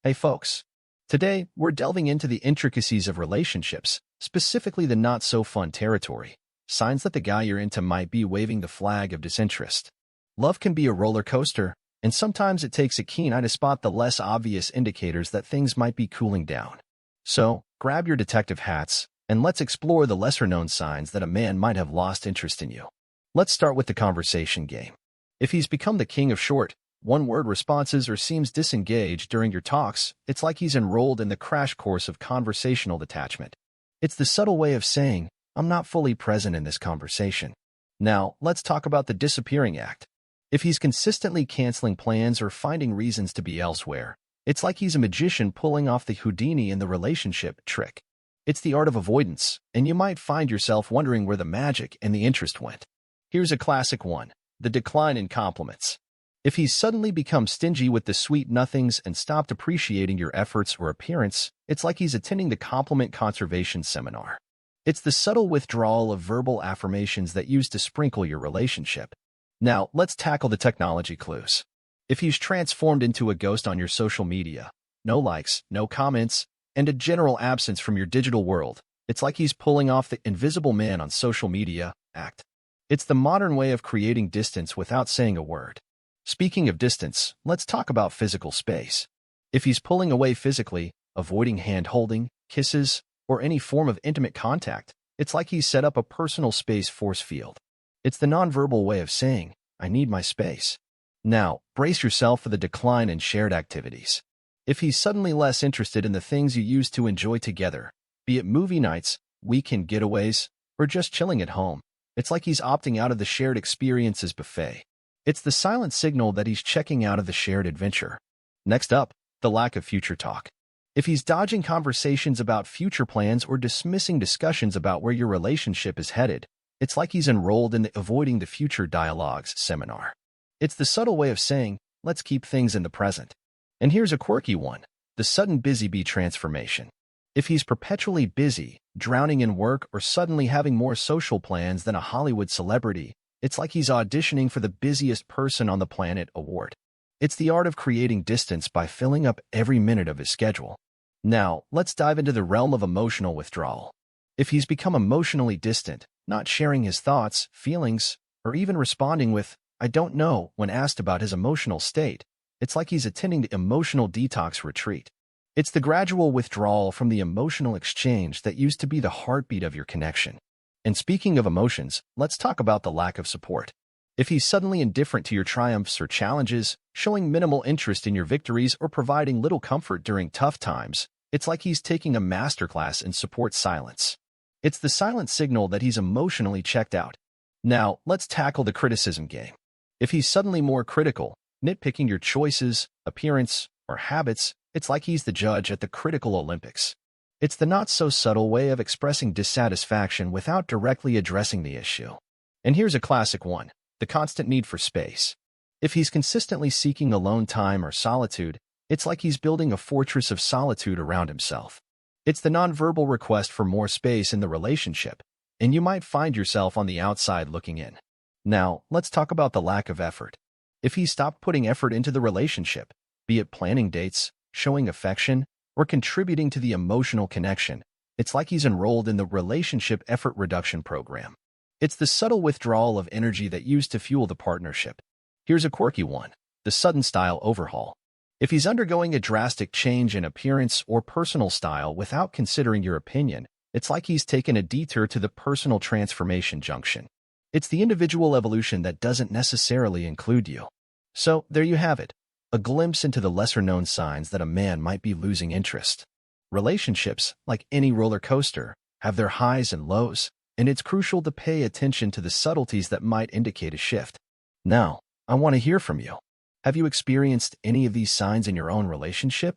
Hey folks, today we're delving into the intricacies of relationships, specifically the not-so-fun territory, signs that the guy you're into might be waving the flag of disinterest. Love can be a roller coaster, and sometimes it takes a keen eye to spot the less obvious indicators that things might be cooling down. So, grab your detective hats, and let's explore the lesser-known signs that a man might have lost interest in you. Let's start with the conversation game. If he's become the king of short, one-word responses or seems disengaged during your talks, it's like he's enrolled in the crash course of conversational detachment. It's the subtle way of saying, I'm not fully present in this conversation. Now, let's talk about the disappearing act. If he's consistently canceling plans or finding reasons to be elsewhere, it's like he's a magician pulling off the Houdini in the relationship trick. It's the art of avoidance, and you might find yourself wondering where the magic and the interest went. Here's a classic one: the decline in compliments. If he's suddenly become stingy with the sweet nothings and stopped appreciating your efforts or appearance, it's like he's attending the compliment conservation seminar. It's the subtle withdrawal of verbal affirmations that used to sprinkle your relationship. Now, let's tackle the technology clues. If he's transformed into a ghost on your social media, no likes, no comments, and a general absence from your digital world, it's like he's pulling off the invisible man on social media act. It's the modern way of creating distance without saying a word. Speaking of distance, let's talk about physical space. If he's pulling away physically, avoiding hand-holding, kisses, or any form of intimate contact, it's like he's set up a personal space force field. It's the nonverbal way of saying, I need my space. Now, brace yourself for the decline in shared activities. If he's suddenly less interested in the things you used to enjoy together, be it movie nights, weekend getaways, or just chilling at home, it's like he's opting out of the shared experiences buffet. It's the silent signal that he's checking out of the shared adventure. Next up, the lack of future talk. If he's dodging conversations about future plans or dismissing discussions about where your relationship is headed, it's like he's enrolled in the Avoiding the Future Dialogues seminar. It's the subtle way of saying, let's keep things in the present. And here's a quirky one: the sudden busy bee transformation. If he's perpetually busy, drowning in work, or suddenly having more social plans than a Hollywood celebrity, it's like he's auditioning for the busiest person on the planet award. It's the art of creating distance by filling up every minute of his schedule. Now, let's dive into the realm of emotional withdrawal. If he's become emotionally distant, not sharing his thoughts, feelings, or even responding with, I don't know, when asked about his emotional state, it's like he's attending the emotional detox retreat. It's the gradual withdrawal from the emotional exchange that used to be the heartbeat of your connection. And speaking of emotions, let's talk about the lack of support. If he's suddenly indifferent to your triumphs or challenges, showing minimal interest in your victories, or providing little comfort during tough times, it's like he's taking a masterclass in support silence. It's the silent signal that he's emotionally checked out. Now, let's tackle the criticism game. If he's suddenly more critical, nitpicking your choices, appearance, or habits, it's like he's the judge at the critical Olympics. It's the not-so-subtle way of expressing dissatisfaction without directly addressing the issue. And here's a classic one: the constant need for space. If he's consistently seeking alone time or solitude, it's like he's building a fortress of solitude around himself. It's the nonverbal request for more space in the relationship, and you might find yourself on the outside looking in. Now, let's talk about the lack of effort. If he's stopped putting effort into the relationship, be it planning dates, showing affection, or contributing to the emotional connection, it's like he's enrolled in the relationship effort reduction program. It's the subtle withdrawal of energy that used to fuel the partnership. Here's a quirky one: the sudden style overhaul. If he's undergoing a drastic change in appearance or personal style without considering your opinion, it's like he's taken a detour to the personal transformation junction. It's the individual evolution that doesn't necessarily include you. So, there you have it. A glimpse into the lesser-known signs that a man might be losing interest. Relationships, like any roller coaster, have their highs and lows, and it's crucial to pay attention to the subtleties that might indicate a shift. Now, I want to hear from you. Have you experienced any of these signs in your own relationship?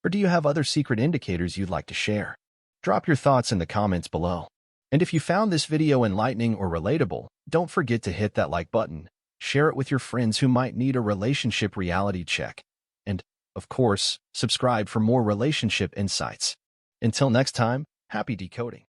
Or do you have other secret indicators you'd like to share? Drop your thoughts in the comments below. And if you found this video enlightening or relatable, don't forget to hit that like button. Share it with your friends who might need a relationship reality check. And, of course, subscribe for more relationship insights. Until next time, happy decoding.